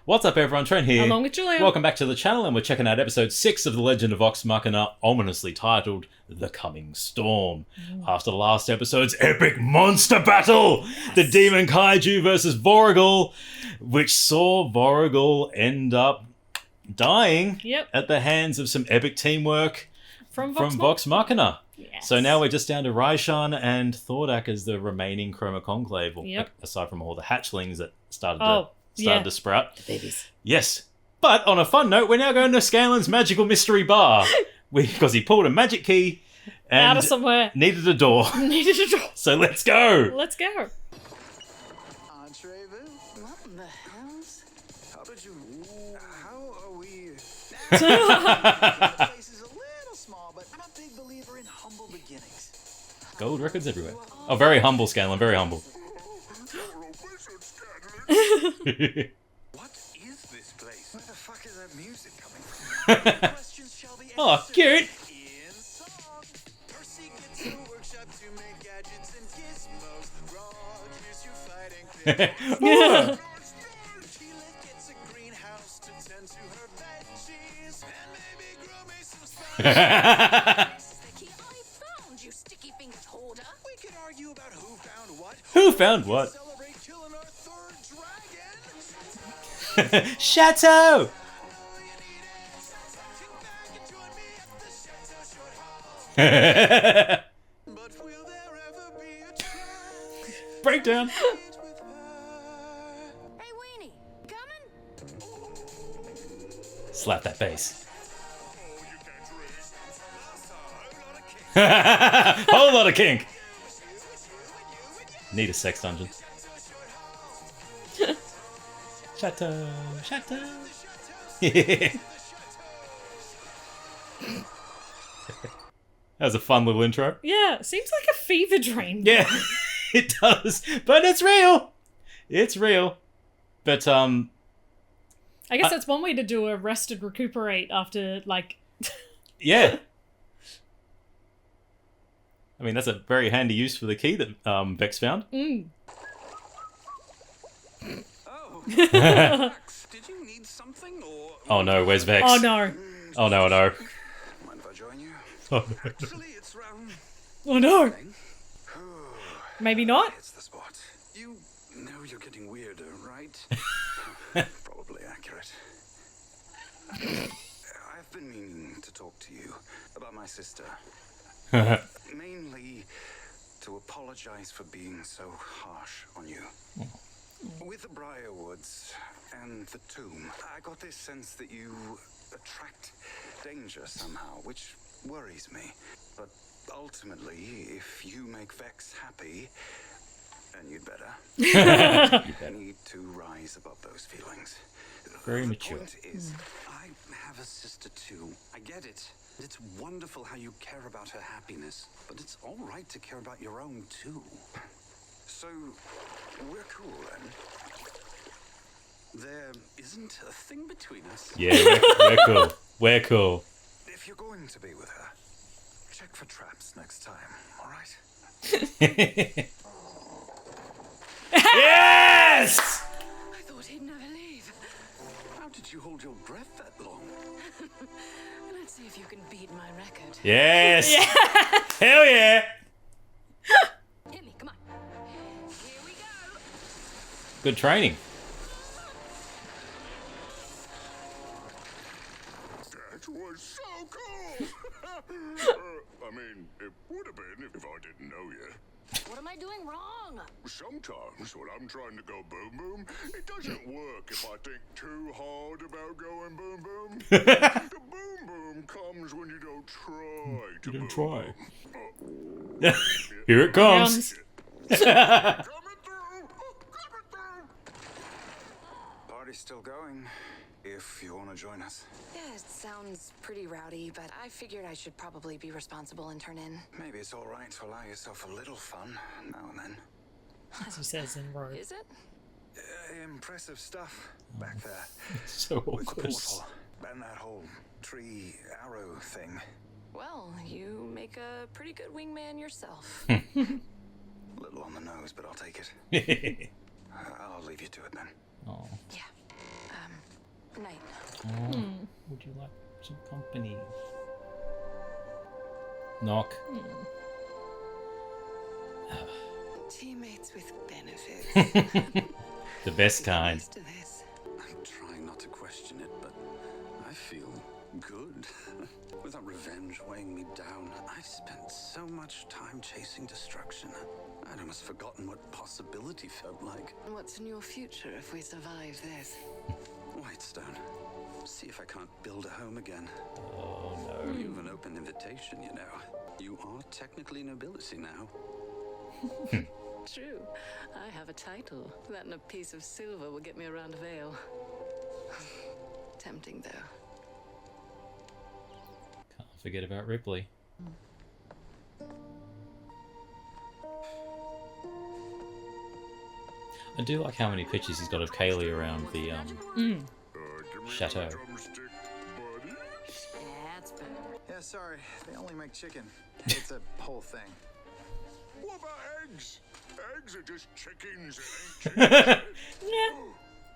What's up everyone, Trent here. Along with Julia. Welcome back to the channel, and we're checking out episode 6 of The Legend of VOX MACHINA, ominously titled The Coming Storm. After the last episode's epic monster battle, the Demon Kaiju versus Vorigel, which saw Vorigel end up dying at the hands of some epic teamwork from VOX MACHINA. Yes. So now we're just down to Raishan and Thordak as the remaining Chroma Conclave, aside from all the hatchlings that started to sprout. The babies. Yes. But on a fun note, we're now going to Scanlan's magical mystery bar. Because he pulled a magic key and out of somewhere. Needed a door. So let's go. Let's go. What in the hells? How did you... How are we... The place is a little small, but I'm a big believer in humble beginnings. Gold records everywhere. Oh, very humble, Scanlan. Very humble. What is this place? Where the fuck is that music coming from? Questions shall be Oh, cute. in song. Percy gets a workshop to make gadgets and gizmos. Rock hears you fighting. Sheila gets a greenhouse to tend to her veggies. And maybe grow me some spice. I found you, sticky-fingered hoarder. We could argue about who found what. Who found what? Celebrate killing our third dragon. Chateau! But will there ever be a chance Breakdown. with her? Hey, Weenie, coming? Slap that bass. Oh, you can't raise. Whole lot of kink. Need a sex dungeon. Chateau. Chateau. That was a fun little intro. Yeah, seems like a fever dream. Yeah, it does. But it's real. It's real. But, I guess that's one way to do a rest and recuperate after, like... yeah. I mean, that's a very handy use for the key that Vex found. Oh, Max, did you need something or? Oh no, where's Vex? Oh no. Oh no, oh no. Mind if I join you? Oh, Actually, it's round. Oh no. Thing. Maybe not. It's the spot. You know you're getting weirder, right? Probably accurate. I've been meaning to talk to you about my sister. Mainly to apologize for being so harsh on you. With the Briarwoods and the tomb, I got this sense that you attract danger somehow, which worries me. But ultimately, if you make Vex happy, and you'd better, you need to rise above those feelings. Very The mature. point is, I have a sister too. I get it. It's wonderful how you care about her happiness, but it's all right to care about your own too. So, we're cool then. There isn't a thing between us. Yeah, we're cool. We're cool. If you're going to be with her, check for traps next time, all right? Yes! I thought he'd never leave. How did you hold your breath that long? Let's see if you can beat my record. Yes! Hell yeah! Hit me, come on. Here we go. Good training. That was so cool! I mean, it would have been if I didn't know you. What am I doing wrong? Sometimes when I'm trying to go boom boom, it doesn't work if I think too hard about going boom boom. The boom boom comes when you don't try to boom boom. Here it comes. Coming through! Coming through! Party's still going, if you want to join us. Yeah, it sounds pretty rowdy, but I figured I should probably be responsible and turn in. Maybe it's all right to allow yourself a little fun now and then. As he says in Rogue. Is it? Impressive stuff back there. So With the awkward. portal and that whole tree arrow thing. Well, you make a pretty good wingman yourself. Little on the nose, but I'll take it. I'll leave you to it then. Oh. Yeah. Night. Oh, would you like some company? Knock. Teammates with benefits. The best kind. Used to this. I'm trying not to question it, but I feel good. Without revenge weighing me down, I've spent so much time chasing destruction. I'd almost forgotten what possibility felt like. What's in your future if we survive this? Whitestone. See if I can't build a home again. Oh no. You have an open invitation, you know. You are technically nobility now. True. I have a title. That and a piece of silver will get me around Vale. Tempting, though. Can't forget about Ripley. I do like how many pictures he's got of Kaylee around the Give me Chateau. the drumstick, buddy. That's better. Yeah, sorry. They only make chicken. It's a whole thing. What about eggs? Eggs are just chickens, it ain't chicken. Yeah.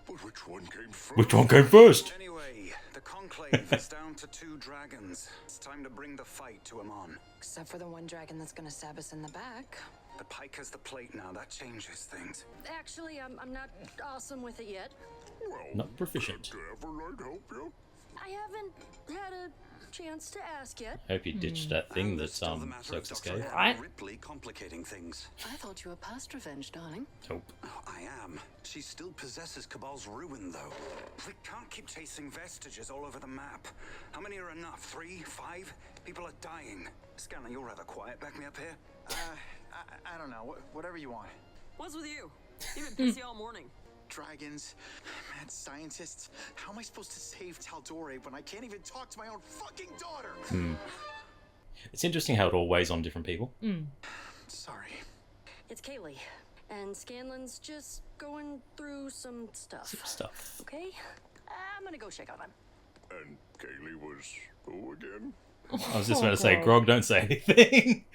But which one came first? Which one came first? Anyway, the conclave is down to 2 dragons. It's time to bring the fight to Amon. Except for the one dragon that's gonna stab us in the back. But Pike has the plate now. That changes things. Actually, I'm not awesome with it yet. Well, Not proficient. could Everlight help you? I haven't had a chance to ask yet. Hope you ditched that thing And that there's still the matter of Soaks Dr. escaped. Right. Ripley complicating things. I thought you were past revenge, darling. Nope. Oh, I am. She still possesses Cabal's ruin, though. We can't keep chasing vestiges all over the map. How many are enough? 3? 5? People are dying. Scanner, you're rather quiet. Back me up here. I don't know. Whatever you want. What's with you? You've been busy all morning. Dragons, mad scientists. How am I supposed to save Taldore when I can't even talk to my own fucking daughter? It's interesting how it all weighs on different people. Sorry. It's Kaylee, and Scanlan's just going through some stuff. Stuff. Okay? I'm gonna go check on him. And Kaylee was who again? I was just about to say, Grog, don't say anything.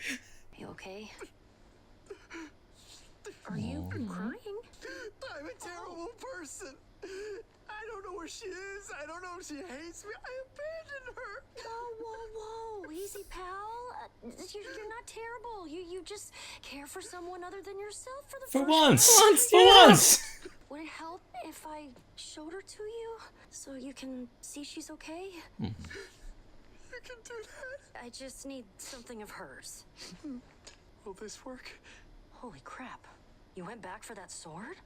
You okay? Are you crying? I'm a terrible person. I don't know where she is. I don't know if she hates me. I abandoned her. Whoa. Easy, pal. You're not terrible. You just care for someone other than yourself for the For first once! time. For once! Would it help if I showed her to you so you can see she's okay? You can do that. I just need something of hers. Will this work? Holy crap. You went back for that sword?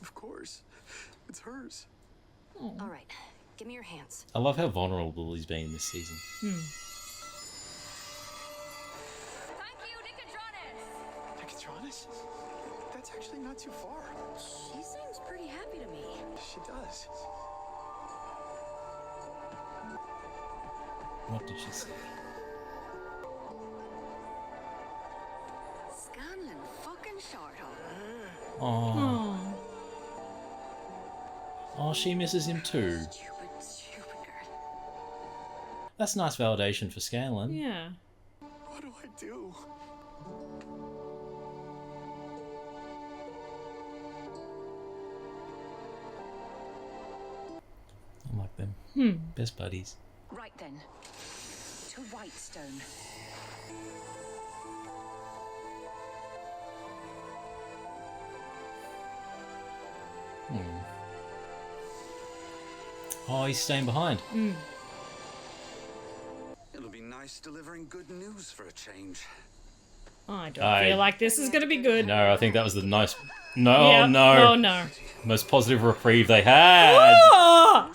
Of course. It's hers. All right. Give me your hands. I love how vulnerable he's been this season. Thank you, Nicodranis! Nicodranis? That's actually not too far. She seems pretty happy to me. She does. What did she say? Scanlan fucking Shorthole. Oh. Oh, she misses him too. Stupid girl. That's nice validation for Scanlan. Yeah. What do I do? I like them. Best buddies. Right then, to Whitestone. Oh, he's staying behind. It'll be nice delivering good news for a change. I don't feel like this is going to be good. No, I think that was the nice... No, Yeah. no. Oh, no. Most positive reprieve they had. Ah!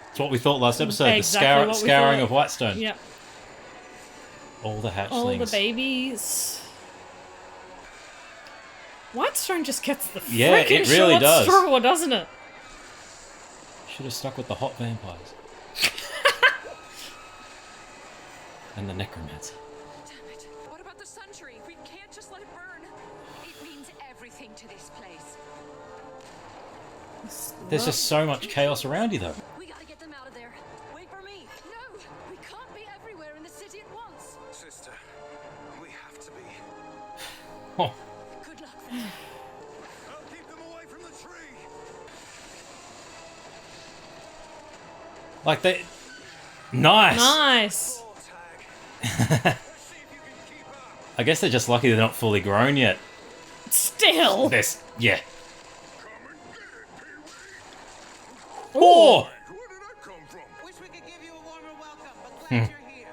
It's what we thought last episode. Exactly The what we scouring thought. of Whitestone. Yep. All the hatchlings. All the babies. Whitestone just gets the Yeah, freaking it really short does. straw, doesn't it? Should have stuck with the hot vampires. And the necromancer. Damn it. What about the sun tree? We can't just let it burn. It means everything to this place. There's just so much chaos around you, though. We gotta get them out of there. Wait for me. No, we can't be everywhere in the city at once. Sister, we have to be. Oh, Good luck. I'll keep them away from the tree. Like they... Nice! Nice. I guess they're just lucky they're not fully grown yet. Still. This, yeah. Oh! Where did that come from? Wish we could give you a warmer welcome, but glad you're here.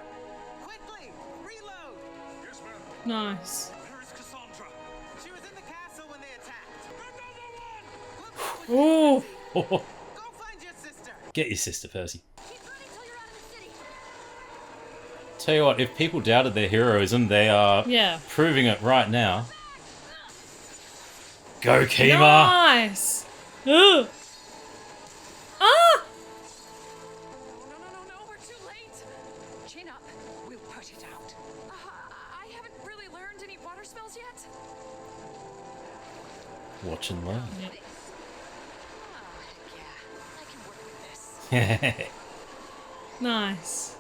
Quickly, reload. Yes, ma'am. Nice. Where is Cassandra? She was in the castle when they attacked. Ooh. Go find your sister. Get your sister, Percy. Keep running till you're out of the city. Tell you what, if people doubted their heroism, they are Yeah. proving it right now. Go, Kima! Nice. Ugh. Ah. No, we're too late. Chin up. We'll put it out. I haven't really learned any water spells yet. Watch and learn. Yeah, I can work with this. Nice.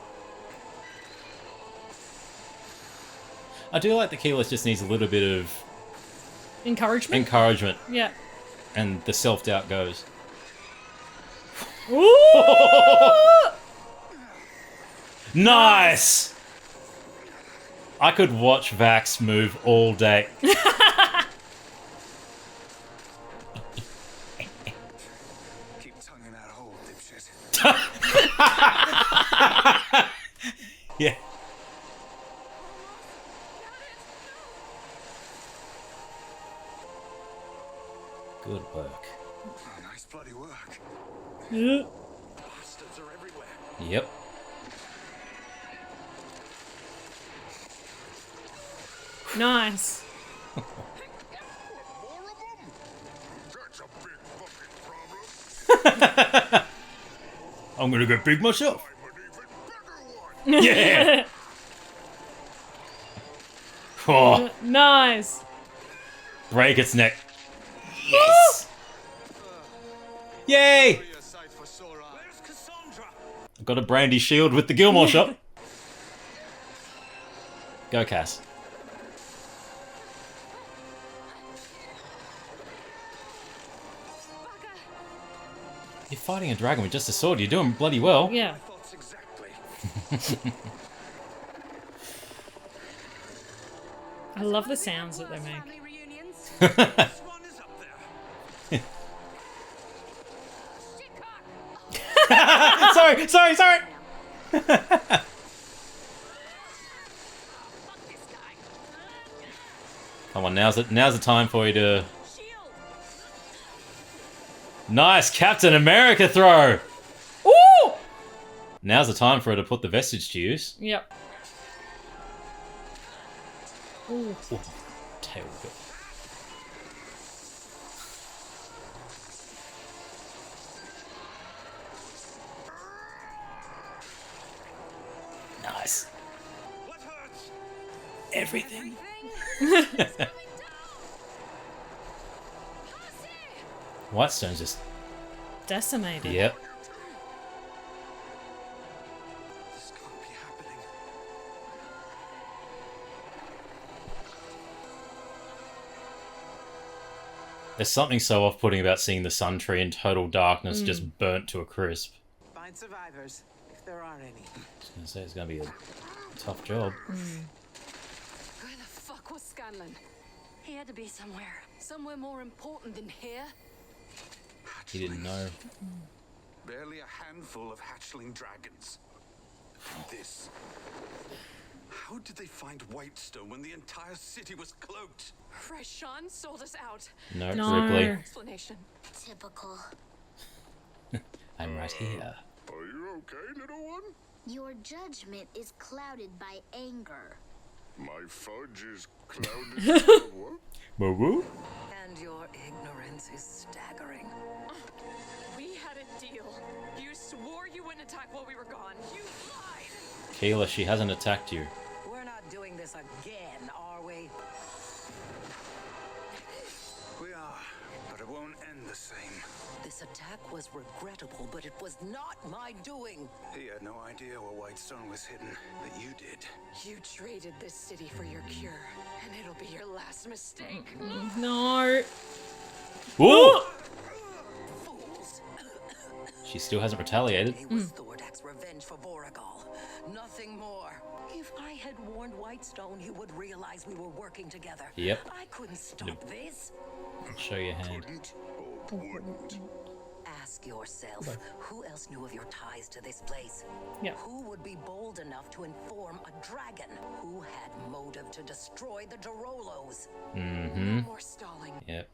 I do like the Keyless just needs a little bit of Encouragement. encouragement, Yeah. and the self-doubt goes. Ooh. Nice! I could watch Vax move all day. Keep tongue in that hole, dipshit. Yeah. Good work. Oh, nice bloody work. Ugh. Bastards are everywhere. Yep. Nice. More of them? That's a big fucking problem. I'm gonna go big myself. I'm an even bigger one. Yeah! Oh, Nice. break its neck. Yes! Yay! Be a sight for sore eyes. Where's Cassandra? I've got a brandy shield with the Gilmore shop. Go, Cass. You're fighting a dragon with just a sword. You're doing bloody well. Yeah. Thoughts exactly. I love the sounds that they make. Family reunions. This one is up there. Sorry. Come on, now's the time for you to... Nice Captain America throw! Ooh. Now's the time for her to put the vestige to use. Yep. Ooh. Ooh, tail whip. Nice. What hurts? Everything. Whitestone's just... Decimated. Yep. This can't be happening. There's something so off-putting about seeing the sun tree in total darkness just burnt to a crisp. Find survivors, if there are any. I was gonna say it's gonna be a tough job. Where the fuck was Scanlan? He had to be somewhere. Somewhere more important than here? He didn't know. Barely a handful of hatchling dragons. And this. How did they find Whitestone when the entire city was cloaked? Reshawn sold us out. No, No. Ripley. Explanation. Typical. I'm right here. Are you okay, little one? Your judgment is clouded by anger. My fudge is clouded. What? Boo-boo? And your ignorance is staggering. We had a deal. You swore you wouldn't attack while we were gone. You lied. Keela, she hasn't attacked you. We're not doing this again, are we? We are, but it won't end the same. This attack was regrettable, but it was not my doing. He had no idea where Whitestone was hidden, but you did. You traded this city for your cure, and it'll be your last mistake. No. Ooh! Fools. She still hasn't retaliated. They was Thord revenge for Voragal. Nothing more. If I had warned Whitestone, he would realize we were working together. Yep. I couldn't stop this. Show your hand. Couldn't or wouldn't. Ask yourself, who else knew of your ties to this place? Yeah. Who would be bold enough to inform a dragon? Who had motive to destroy the Dorolos? Mm-hmm. More stalling. Yep.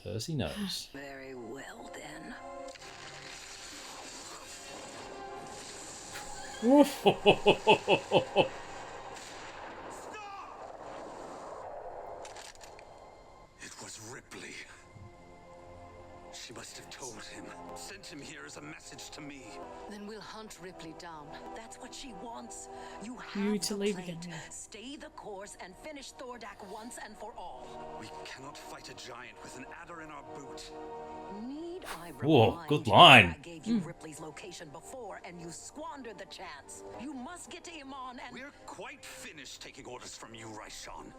Percy knows. Very well, then. It was Ripley. She must have told him, sent him here as a message to me. Then we'll hunt Ripley down. That's what she wants. You have You to the leave plate. again, yeah. Stay the course and finish Thordak once and for all. We cannot fight a giant with an adder in our boot. Need I Whoa, remind good you line. that I gave you Ripley's location before and you squandered the chance. You must get to Iman and... We're quite finished taking orders from you, Raishan.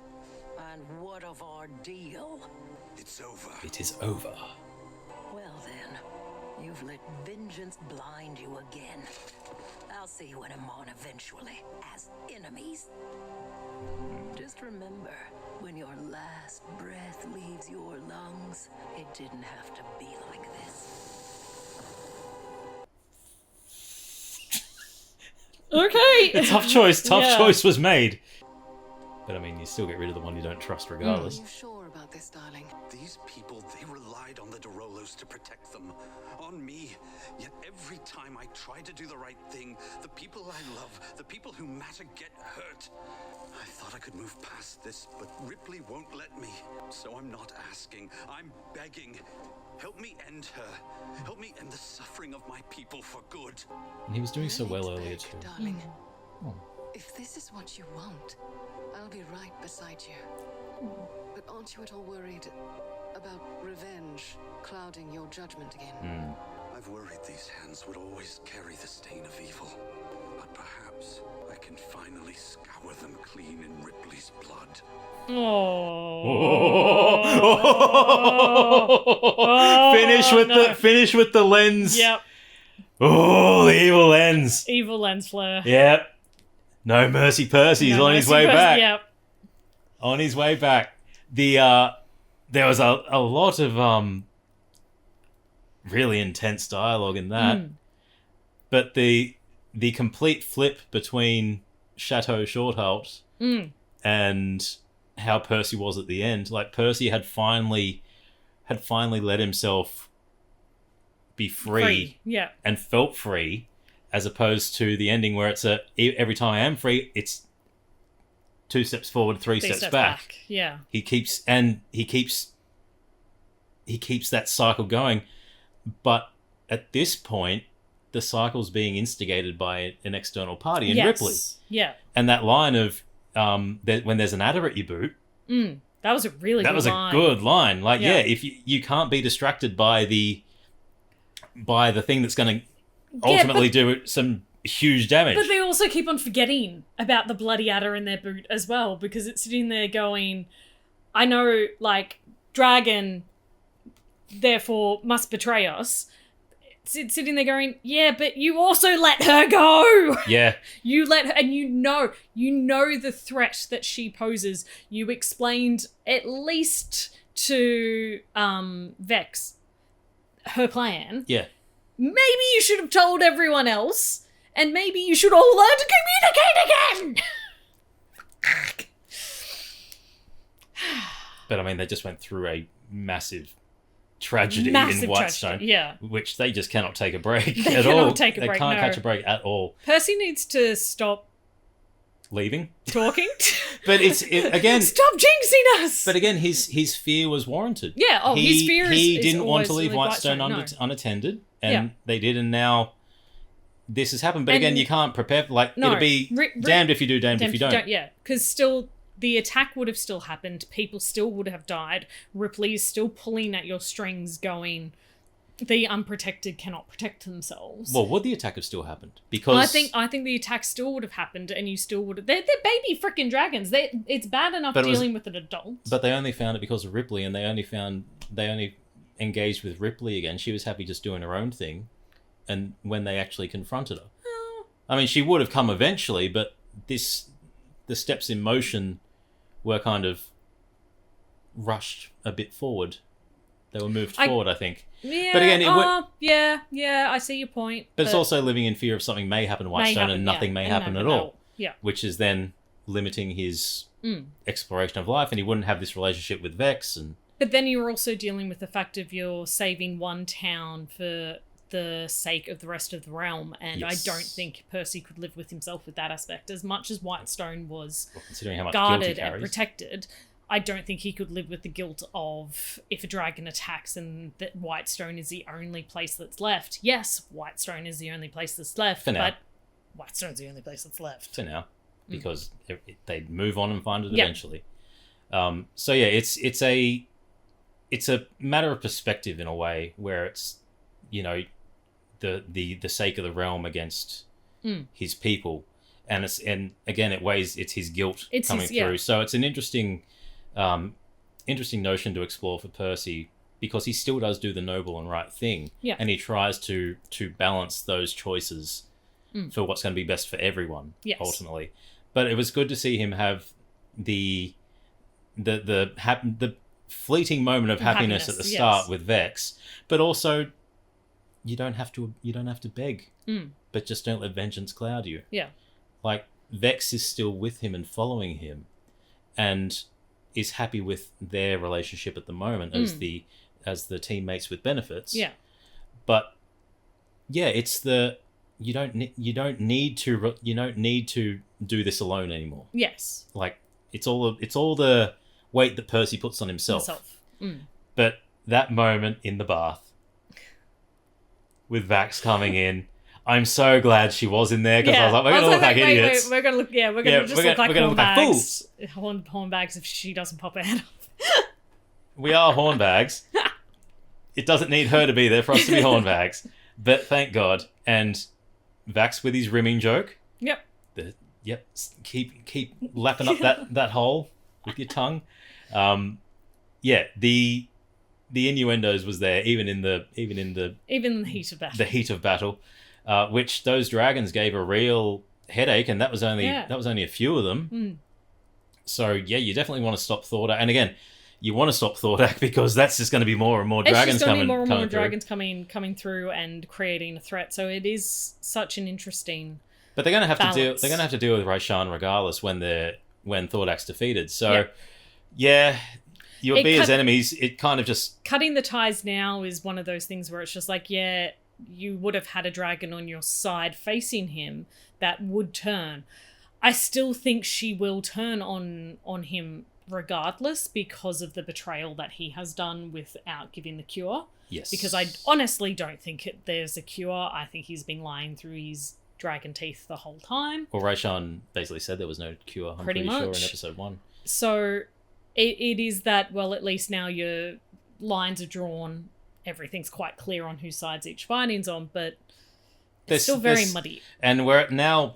And what of our deal? It's over. It is over. Well then, you've let vengeance blind you again. I'll see you in Iman eventually, as enemies. Just remember, when your last breath leaves your lungs, it didn't have to be like this. Okay. Tough choice. Tough Yeah. choice was made. But I mean, you still get rid of the one you don't trust regardless. Are you sure about this, darling? These people, they relied on the Dorolos to protect them. On me. Yet every time I try to do the right thing, the people I love, the people who matter get hurt. I thought I could move past this, but Ripley won't let me. So I'm not asking, I'm begging. Help me end her. Help me end the suffering of my people for good. And he was doing so No need well to earlier beg, too. darling. Oh. If this is what you want, I'll be right beside you. But aren't you at all worried about revenge clouding your judgment again? I've worried these hands would always carry the stain of evil. But perhaps I can finally scour them clean in Ripley's blood. Finish with the lens. Yep. Oh, the evil lens. Evil lens flare. Yep. No mercy, Percy's on his way back. Yep. On his way back. There was a lot of really intense dialogue in that. But the complete flip between Chateau Shorthalt and how Percy was at the end. Like, Percy had finally let himself be free. Yeah. And felt free, as opposed to the ending where it's every time I am free, it's 2 steps forward, 3 steps back. Yeah. He keeps that cycle going, but at this point, the cycle's being instigated by an external party in Ripley. Yeah. And that line of when there's an adder at your boot, that was a really good line. That was a good line. Like, Yeah. if you can't be distracted by the thing that's going to ultimately do some huge damage. But they also keep on forgetting about the bloody adder in their boot as well, because it's sitting there going, I know, like, dragon, therefore must betray us. It's sitting there going, yeah, but you also let her go. Yeah. You let her, and you know the threat that she poses. You explained at least to Vex her plan. Yeah. Maybe you should have told everyone else, and maybe you should all learn to communicate again. But I mean, they just went through a massive tragedy in Whitestone, which they just cannot take a break at all. They can't catch a break at all. Percy needs to stop leaving, talking. But again, stop jinxing us. But again, his fear was warranted. Yeah. His fear is he didn't want to always leave Whitestone unattended, and Yeah. they did, and now this has happened. But again, you can't prepare. It'll be damned if you do, damned if you don't. Yeah, because still the attack would have still happened. People still would have died. Ripley is still pulling at your strings, going, the unprotected cannot protect themselves. Well, would the attack have still happened? Because I think the attack still would have happened, and you still would have. They're baby freaking dragons. It's bad enough dealing with an adult. But they only found it because of Ripley, and they only engaged with Ripley again. She was happy just doing her own thing, and when they actually confronted her. I mean, she would have come eventually, but the steps in motion were kind of rushed a bit forward. They were moved forward, I think. Yeah, but again, yeah, I see your point. But it's also living in fear of something may happen to Whitestone and nothing may happen at all. Yeah. Which is then limiting his exploration of life, and he wouldn't have this relationship with Vex. But then you're also dealing with the fact of you're saving one town for the sake of the rest of the realm, and Yes. I don't think Percy could live with himself with that aspect. As much as Whitestone was Considering how much guilt he guarded and carries. protected, I don't think he could live with the guilt of if a dragon attacks and that Whitestone is the only place that's left. Yes, Whitestone is the only place that's left, For now. but Whitestone's the only place that's left. For now, because they'd move on and find it eventually. So yeah, it's a matter of perspective in a way, where it's, you know, the sake of the realm against his people, and again it's his guilt coming through. So it's an interesting notion to explore for Percy, because he still does do the noble and right thing, and he tries to balance those choices for what's going to be best for everyone ultimately. But it was good to see him have the fleeting moment of happiness at the start with Vex, but also you don't have to beg, but just don't let vengeance cloud you. Yeah, like Vex is still with him and following him, and is happy with their relationship at the moment as the teammates with benefits. Yeah, but it's you don't need to do this alone anymore. Yes, like it's all the weight that Percy puts on himself. But that moment in the bath with Vax coming in, I'm so glad she was in there, because I was like, we're gonna look like idiots. We're gonna look, we're gonna look like hornbags. Hornbags if she doesn't pop her head off. We are hornbags. It doesn't need her to be there for us to be hornbags. But thank God. And Vax with his rimming joke. Yep. Keep lapping up that hole with your tongue. The innuendos was there even in the heat of battle. The heat of battle, which those dragons gave a real headache, and that was only a few of them. So yeah, you definitely want to stop Thordak, and again, you want to stop Thordak because that's just going to be more and more dragons coming. More and more through. Dragons coming through and creating a threat. So it is such an interesting. But they're going to have balance. to deal. They're going to have to deal with Raishan regardless when Thordak's defeated. So yeah. You would be as enemies, it kind of just... Cutting the ties now is one of those things where it's just like, yeah, you would have had a dragon on your side facing him that would turn. I still think she will turn on him regardless, because of the betrayal that he has done without giving the cure. Yes. Because I honestly don't think there's a cure. I think he's been lying through his dragon teeth the whole time. Well, Raishan basically said there was no cure, I'm pretty sure, in episode 1. So... It is that, well, at least now your lines are drawn, everything's quite clear on whose sides each fighting's on, but it's still very muddy. And we're now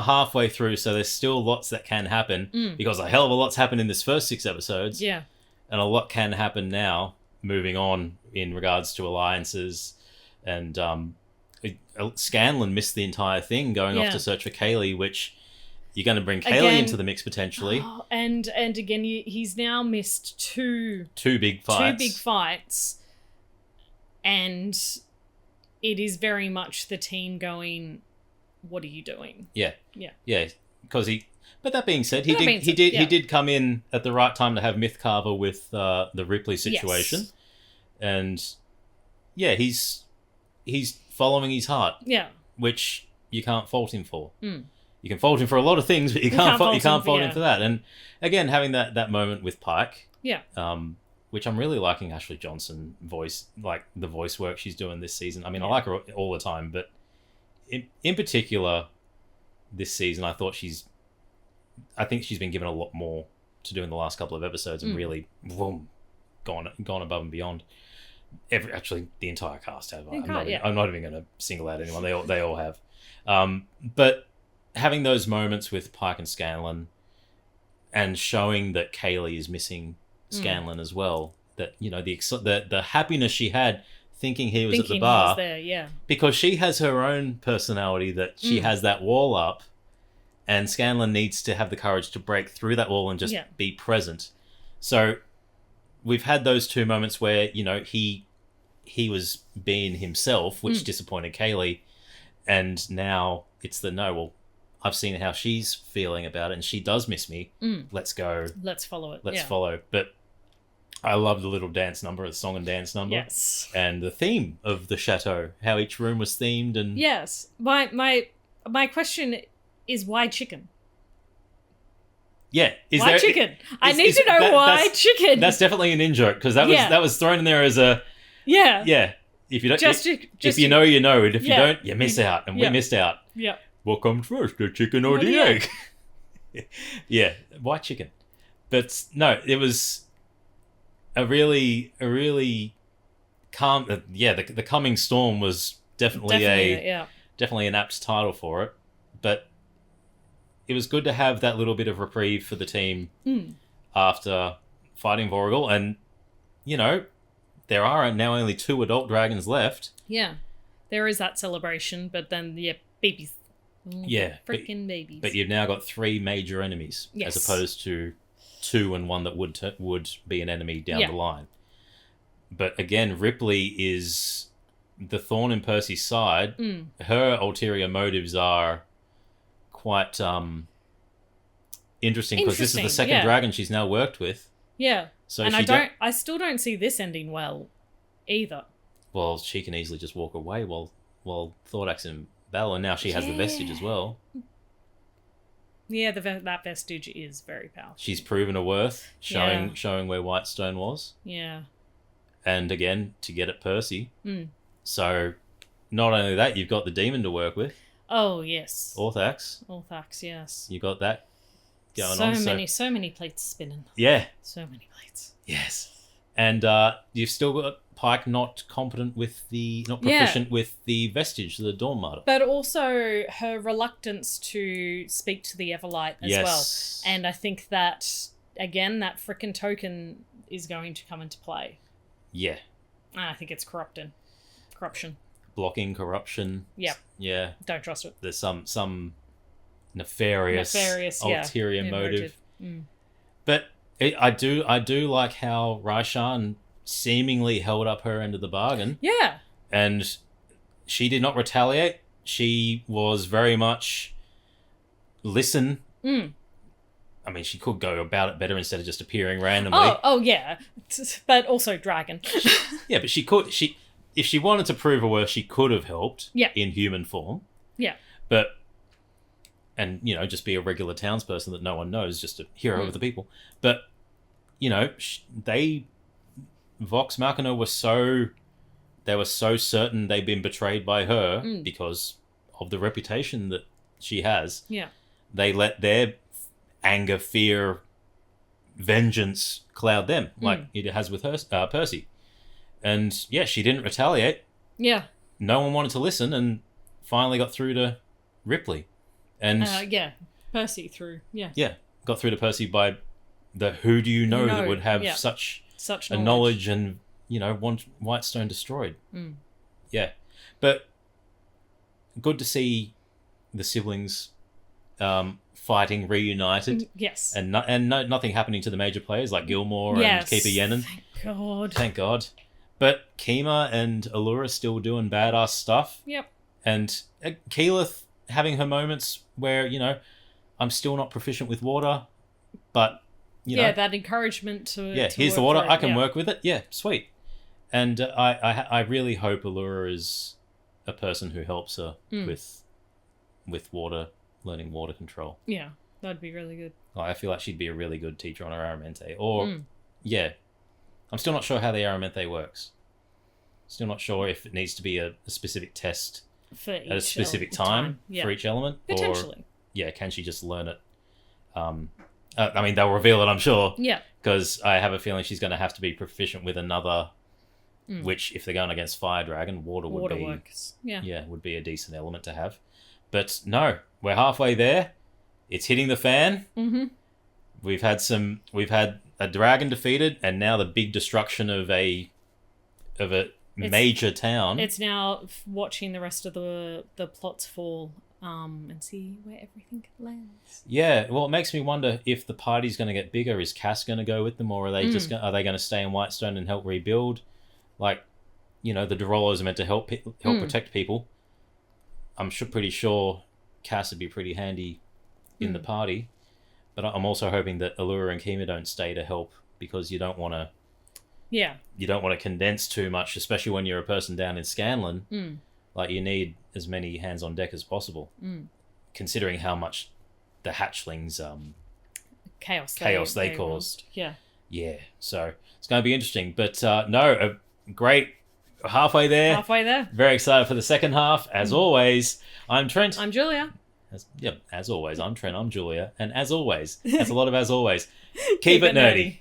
halfway through, so there's still lots that can happen, because a hell of a lot's happened in this first 6 episodes. Yeah. And a lot can happen now, moving on in regards to alliances. And Scanlan missed the entire thing, going off to search for Kaylee, which... You're going to bring Kaylee into the mix potentially. And again, he's now missed two big fights. 2 big fights. And it is very much the team going, what are you doing? Yeah. Because but that being said, he did come in at the right time to have Mythcarver with the Ripley situation. Yes. And yeah, he's following his heart. Yeah. Which you can't fault him for. You can fault him for a lot of things, but you can't fault him for that. And again, having that moment with Pike, which I'm really liking Ashley Johnson voice, like the voice work she's doing this season. I mean, I like her all the time, but in particular, this season, I think she's been given a lot more to do in the last couple of episodes, and really, gone above and beyond. Actually, the entire cast have. I'm not even going to single out anyone. They all have. But having those moments with Pike and Scanlan, and showing that Kaylee is missing Scanlan as well, that, you know, the happiness she had thinking he was at the Thinking he bar. was there, yeah. Because she has her own personality that she has that wall up, and Scanlan needs to have the courage to break through that wall and just be present. So we've had those two moments where, you know, he was being himself, which disappointed Kaylee, and now it's I've seen how she's feeling about it, and she does miss me. Let's go. Let's follow it. Let's follow. But I love the little dance number, the song and dance number. Yes. And the theme of the chateau, how each room was themed. And yes. My question is, why chicken? Yeah. Why chicken? I need to know why chicken. That's definitely an in-joke, because that was thrown in there as a... Yeah. Yeah. If you don't, if you know, you know, and if you don't, you miss out, and we missed out. Yeah. What comes first, the chicken or the egg? Yeah, why chicken? But no, it was a really calm. The coming storm was definitely an apt title for it. But it was good to have that little bit of reprieve for the team after fighting Vorgel, and you know, there are now only 2 adult dragons left. Yeah, there is that celebration, but then babies. Freaking babies. But you've now got 3 major enemies, as opposed to 2 and 1 that would be an enemy down the line. But again, Ripley is the thorn in Percy's side. Her ulterior motives are quite interesting, because this is the second dragon she's now worked with. Yeah. So and I still don't see this ending well either. Well, she can easily just walk away while Thordax and Bell, and now she has the vestige as well. Yeah, that vestige is very powerful. She's proven her worth, showing where Whitestone was. Yeah. And again, to get at Percy. So, not only that, you've got the demon to work with. Oh, yes. Orthax, yes. You got that going on. So many plates spinning. Yeah. So many plates. Yes. And you've still got Pike not proficient with the vestige, the Dawn Martyr. But also her reluctance to speak to the Everlight as well. And I think that, again, that frickin' token is going to come into play. Yeah. And I think it's corruption. Blocking corruption. Yeah. Yeah. Don't trust it. There's some nefarious ulterior motive. But I do like how Raishan seemingly held up her end of the bargain. Yeah. And she did not retaliate. She was very much listen. I mean, she could go about it better instead of just appearing randomly. Oh yeah. But also dragon. Yeah, but if she wanted to prove her worth, she could have helped in human form. Yeah. And, you know, just be a regular townsperson that no one knows, just a hero of the people. But, you know, Vox Machina were so certain they'd been betrayed by her because of the reputation that she has. Yeah. They let their anger, fear, vengeance cloud them, like it has with her, Percy. And, yeah, she didn't retaliate. Yeah. No one wanted to listen, and finally got through to Ripley. And Percy through. Yeah. Yeah, got through to Percy by the who do you know that would have such a knowledge and, you know, want Whitestone destroyed. Yeah. But good to see the siblings fighting reunited. Yes. And nothing happening to the major players like Gilmore and Keeper Yennon. Thank God. But Kima and Allura still doing badass stuff. Yep. And Keyleth having her moments where, you know, I'm still not proficient with water, but, you know. That encouragement to here's the water. I can work with it. Yeah, sweet. And I really hope Allura is a person who helps her with water, learning water control. Yeah, that'd be really good. I feel like she'd be a really good teacher on her Aramente. Or, I'm still not sure how the Aramente works. Still not sure if it needs to be a specific test at a specific time for each element. Potentially. Or, can she just learn it? I mean, they'll reveal it, I'm sure. Yeah. Because I have a feeling she's going to have to be proficient with another, which, if they're going against Fire Dragon, water would be... works. Yeah, would be a decent element to have. But no, we're halfway there. It's hitting the fan. We've had a dragon defeated, and now the big destruction of a major town. It's now watching the rest of the plots fall and see where everything lands. Yeah, well, it makes me wonder if the party's going to get bigger. Is Cass going to go with them, or are they are they going to stay in Whitestone and help rebuild? Like, the Derollos are meant to help protect people. I'm pretty sure Cass would be pretty handy in the party, but I'm also hoping that Allura and Kima don't stay to help, because you don't want to. Yeah. You don't want to condense too much, especially when you're a person down in Scanlan. Like, you need as many hands on deck as possible, considering how much the hatchlings chaos they caused. Yeah. Yeah, so it's going to be interesting. But no, a great halfway there. Very excited for the second half. As always, I'm Trent. I'm Julia. As always, I'm Trent. I'm Julia. And as always, as a lot of as always, keep it nerdy.